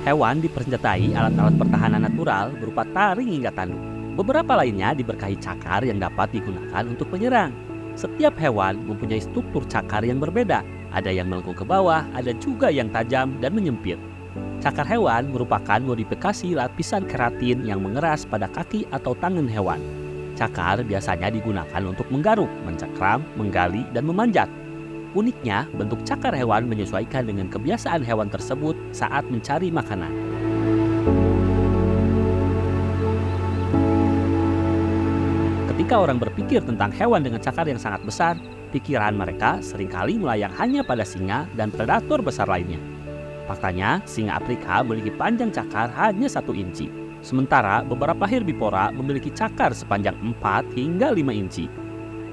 Hewan dipersenjatai alat-alat pertahanan natural berupa taring hingga tanduk. Beberapa lainnya diberkahi cakar yang dapat digunakan untuk menyerang. Setiap hewan mempunyai struktur cakar yang berbeda. Ada yang melengkung ke bawah, ada juga yang tajam dan menyempit. Cakar hewan merupakan modifikasi lapisan keratin yang mengeras pada kaki atau tangan hewan. Cakar biasanya digunakan untuk menggaruk, mencengkram, menggali, dan memanjat. Uniknya, bentuk cakar hewan menyesuaikan dengan kebiasaan hewan tersebut saat mencari makanan. Ketika orang berpikir tentang hewan dengan cakar yang sangat besar, pikiran mereka seringkali melayang hanya pada singa dan predator besar lainnya. Faktanya, singa Afrika memiliki panjang cakar hanya 1 inci. Sementara beberapa herbivora memiliki cakar sepanjang 4 hingga 5 inci.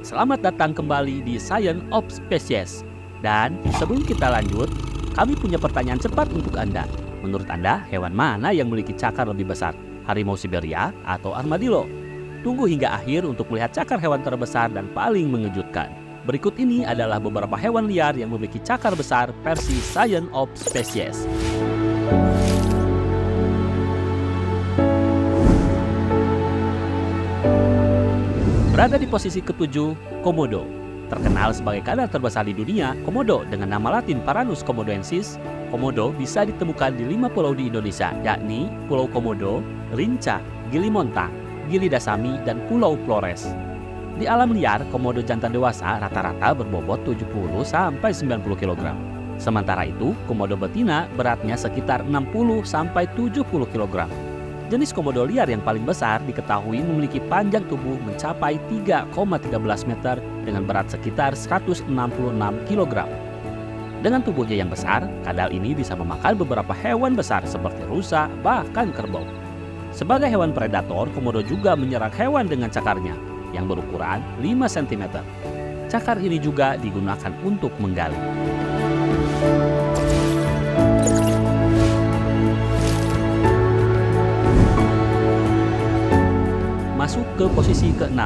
Selamat datang kembali di Science of Species. Dan sebelum kita lanjut, kami punya pertanyaan cepat untuk Anda. Menurut Anda, hewan mana yang memiliki cakar lebih besar? Harimau Siberia atau armadillo? Tunggu hingga akhir untuk melihat cakar hewan terbesar dan paling mengejutkan. Berikut ini adalah beberapa hewan liar yang memiliki cakar besar versi Science of Species. Berada di posisi ke-7, Komodo. Terkenal sebagai kadal terbesar di dunia, Komodo dengan nama latin Varanus komodoensis, Komodo bisa ditemukan di 5 pulau di Indonesia, yakni Pulau Komodo, Rinca, Gili Montang, Gili Dasami, dan Pulau Flores. Di alam liar, komodo jantan dewasa rata-rata berbobot 70-90 kg. Sementara itu, komodo betina beratnya sekitar 60-70 kg. Jenis komodo liar yang paling besar diketahui memiliki panjang tubuh mencapai 3,13 meter dengan berat sekitar 166 kg. Dengan tubuhnya yang besar, kadal ini bisa memakan beberapa hewan besar seperti rusa, bahkan kerbau. Sebagai hewan predator, komodo juga menyerang hewan dengan cakarnya yang berukuran 5 cm. Cakar ini juga digunakan untuk menggali. Masuk ke posisi ke-6,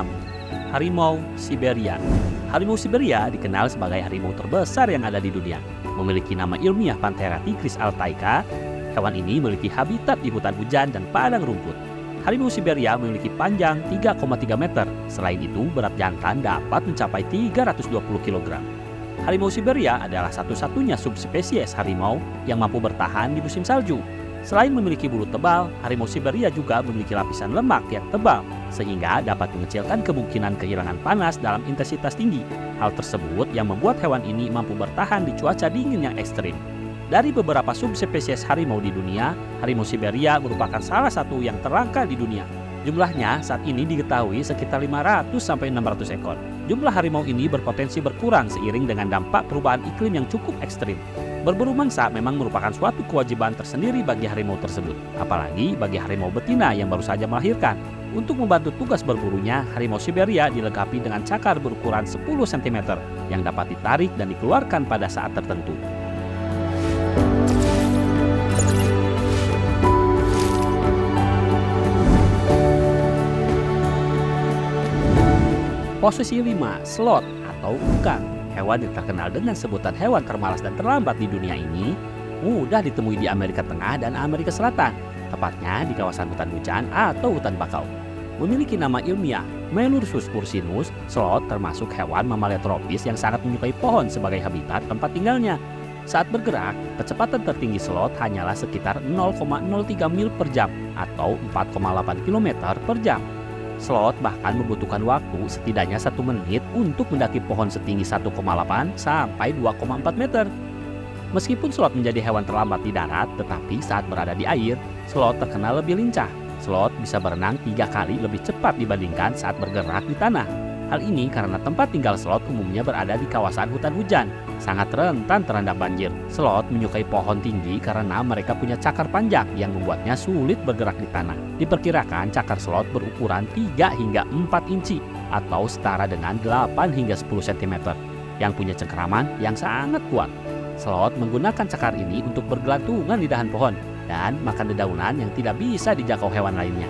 Harimau Siberia. Harimau Siberia dikenal sebagai harimau terbesar yang ada di dunia. Memiliki nama ilmiah Panthera tigris altaica. Hewan ini memiliki habitat di hutan hujan dan padang rumput. Harimau Siberia memiliki panjang 3,3 meter. Selain itu, berat jantan dapat mencapai 320 kg. Harimau Siberia adalah satu-satunya subspesies harimau yang mampu bertahan di musim salju. Selain memiliki bulu tebal, harimau Siberia juga memiliki lapisan lemak yang tebal, sehingga dapat mengecilkan kemungkinan kehilangan panas dalam intensitas tinggi. Hal tersebut yang membuat hewan ini mampu bertahan di cuaca dingin yang ekstrim. Dari beberapa subspesies harimau di dunia, harimau Siberia merupakan salah satu yang terlangka di dunia. Jumlahnya saat ini diketahui sekitar 500-600 ekor. Jumlah harimau ini berpotensi berkurang seiring dengan dampak perubahan iklim yang cukup ekstrim. Berburu mangsa memang merupakan suatu kewajiban tersendiri bagi harimau tersebut, apalagi bagi harimau betina yang baru saja melahirkan. Untuk membantu tugas berburunya, harimau Siberia dilengkapi dengan cakar berukuran 10 cm yang dapat ditarik dan dikeluarkan pada saat tertentu. Posisi 5, sloth atau ukang. Hewan yang terkenal dengan sebutan hewan termalas dan terlambat di dunia ini mudah ditemui di Amerika Tengah dan Amerika Selatan, tepatnya di kawasan hutan hujan atau hutan bakau. Memiliki nama ilmiah Melursus ursinus, sloth termasuk hewan mamalia tropis yang sangat menyukai pohon sebagai habitat tempat tinggalnya. Saat bergerak, kecepatan tertinggi sloth hanyalah sekitar 0,03 mil per jam atau 4,8 km per jam. Sloth bahkan membutuhkan waktu setidaknya 1 menit untuk mendaki pohon setinggi 1,8 sampai 2,4 meter. Meskipun sloth menjadi hewan terlambat di darat, tetapi saat berada di air, sloth terkenal lebih lincah. Sloth bisa berenang 3 kali lebih cepat dibandingkan saat bergerak di tanah. Hal ini karena tempat tinggal sloth umumnya berada di kawasan hutan hujan, sangat rentan terendam banjir. Sloth menyukai pohon tinggi karena mereka punya cakar panjang yang membuatnya sulit bergerak di tanah. Diperkirakan cakar sloth berukuran 3 hingga 4 inci atau setara dengan 8 hingga 10 cm yang punya cengkeraman yang sangat kuat. Sloth menggunakan cakar ini untuk bergelantungan di dahan pohon dan makan dedaunan yang tidak bisa dijangkau hewan lainnya.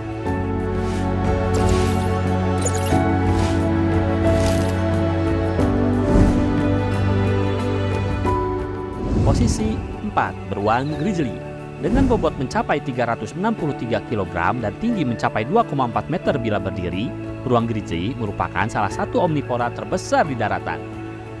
Posisi 4, beruang grizzly. Dengan bobot mencapai 363 kg dan tinggi mencapai 2,4 meter bila berdiri, beruang grizzly merupakan salah satu omnivora terbesar di daratan.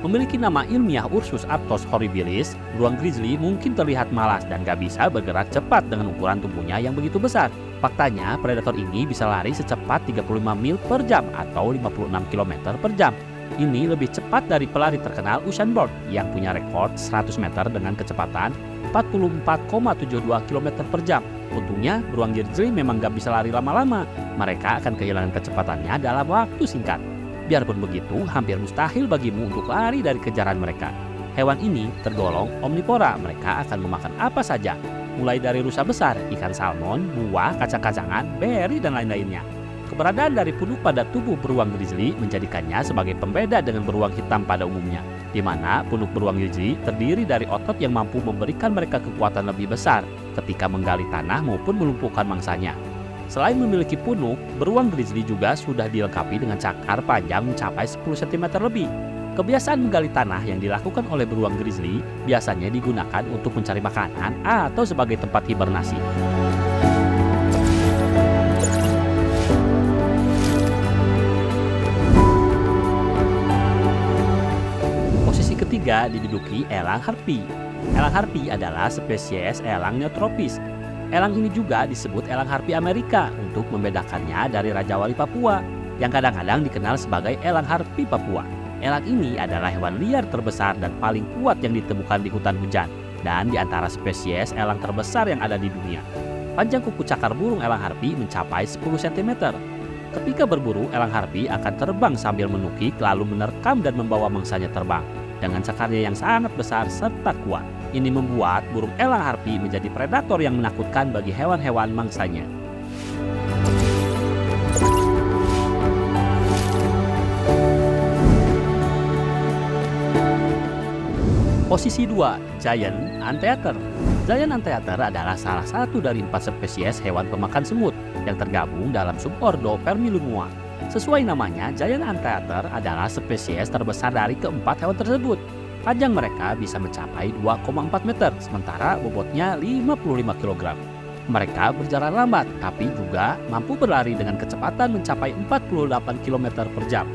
Memiliki nama ilmiah Ursus arctos horribilis, beruang grizzly mungkin terlihat malas dan gak bisa bergerak cepat dengan ukuran tubuhnya yang begitu besar. Faktanya, predator ini bisa lari secepat 35 mil per jam atau 56 km per jam. Ini lebih cepat dari pelari terkenal Usain Bolt yang punya rekor 100 meter dengan kecepatan 44,72 km per jam. Untungnya, beruang grizzly memang gak bisa lari lama-lama. Mereka akan kehilangan kecepatannya dalam waktu singkat. Biarpun begitu, hampir mustahil bagimu untuk lari dari kejaran mereka. Hewan ini tergolong omnivora. Mereka akan memakan apa saja, mulai dari rusa besar, ikan salmon, buah, kacang-kacangan, beri, dan lain-lainnya. Keberadaan dari punuk pada tubuh beruang grizzly menjadikannya sebagai pembeda dengan beruang hitam pada umumnya, di mana punuk beruang grizzly terdiri dari otot yang mampu memberikan mereka kekuatan lebih besar ketika menggali tanah maupun melumpuhkan mangsanya. Selain memiliki punuk, beruang grizzly juga sudah dilengkapi dengan cakar panjang mencapai 10 cm lebih. Kebiasaan menggali tanah yang dilakukan oleh beruang grizzly biasanya digunakan untuk mencari makanan atau sebagai tempat hibernasi. Posisi ketiga diduduki elang harpi. Elang harpi adalah spesies elang neotropis. Elang ini juga disebut elang harpi Amerika untuk membedakannya dari Raja Wali Papua, yang kadang-kadang dikenal sebagai elang harpi Papua. Elang ini adalah hewan liar terbesar dan paling kuat yang ditemukan di hutan hujan, dan di antara spesies elang terbesar yang ada di dunia. Panjang kuku cakar burung elang harpi mencapai 10 cm. Ketika berburu, elang harpi akan terbang sambil menukik lalu menerkam dan membawa mangsanya terbang dengan cakarnya yang sangat besar serta kuat. Ini membuat burung elang harpi menjadi predator yang menakutkan bagi hewan-hewan mangsanya. Posisi 2, Giant Anteater. Giant Anteater adalah salah satu dari 4 spesies hewan pemakan semut yang tergabung dalam subordo Vermilumua. Sesuai namanya, Giant Anteater adalah spesies terbesar dari keempat hewan tersebut. Panjang mereka bisa mencapai 2,4 meter, sementara bobotnya 55 kg. Mereka berjalan lambat, tapi juga mampu berlari dengan kecepatan mencapai 48 km per jam.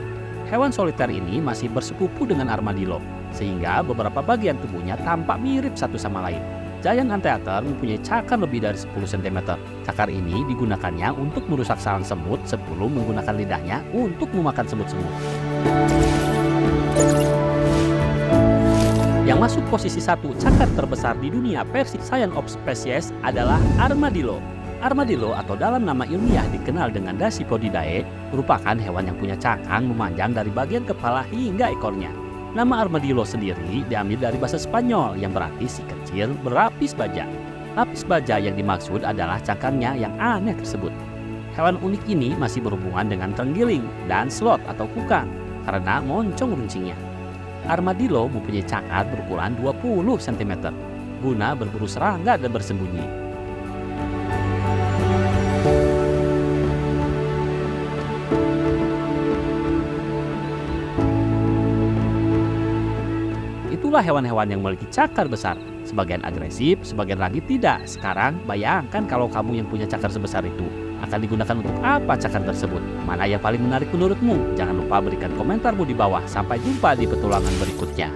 Hewan soliter ini masih bersepupu dengan armadillo, sehingga beberapa bagian tubuhnya tampak mirip satu sama lain. Giant Anteater mempunyai cakar lebih dari 10 cm. Cakar ini digunakannya untuk merusak sarang semut sebelum menggunakan lidahnya untuk memakan semut-semut. Yang masuk posisi 1 cakar terbesar di dunia versi Science of Species adalah armadillo. Armadillo atau dalam nama ilmiah dikenal dengan Dasypodidae merupakan hewan yang punya cakang memanjang dari bagian kepala hingga ekornya. Nama armadillo sendiri diambil dari bahasa Spanyol yang berarti si kecil berlapis baja. Lapis baja yang dimaksud adalah cakangnya yang aneh tersebut. Hewan unik ini masih berhubungan dengan terenggiling dan sloth atau kukang karena moncong runcingnya. Armadillo mempunyai cakar berukuran 20 cm guna berburu serangga dan bersembunyi. Itulah hewan-hewan yang memiliki cakar besar. Sebagian agresif, sebagian lagi tidak. Sekarang bayangkan kalau kamu yang punya cakar sebesar itu. Akan digunakan untuk apa cakar tersebut? Mana yang paling menarik menurutmu? Jangan lupa berikan komentarmu di bawah. Sampai jumpa di petualangan berikutnya.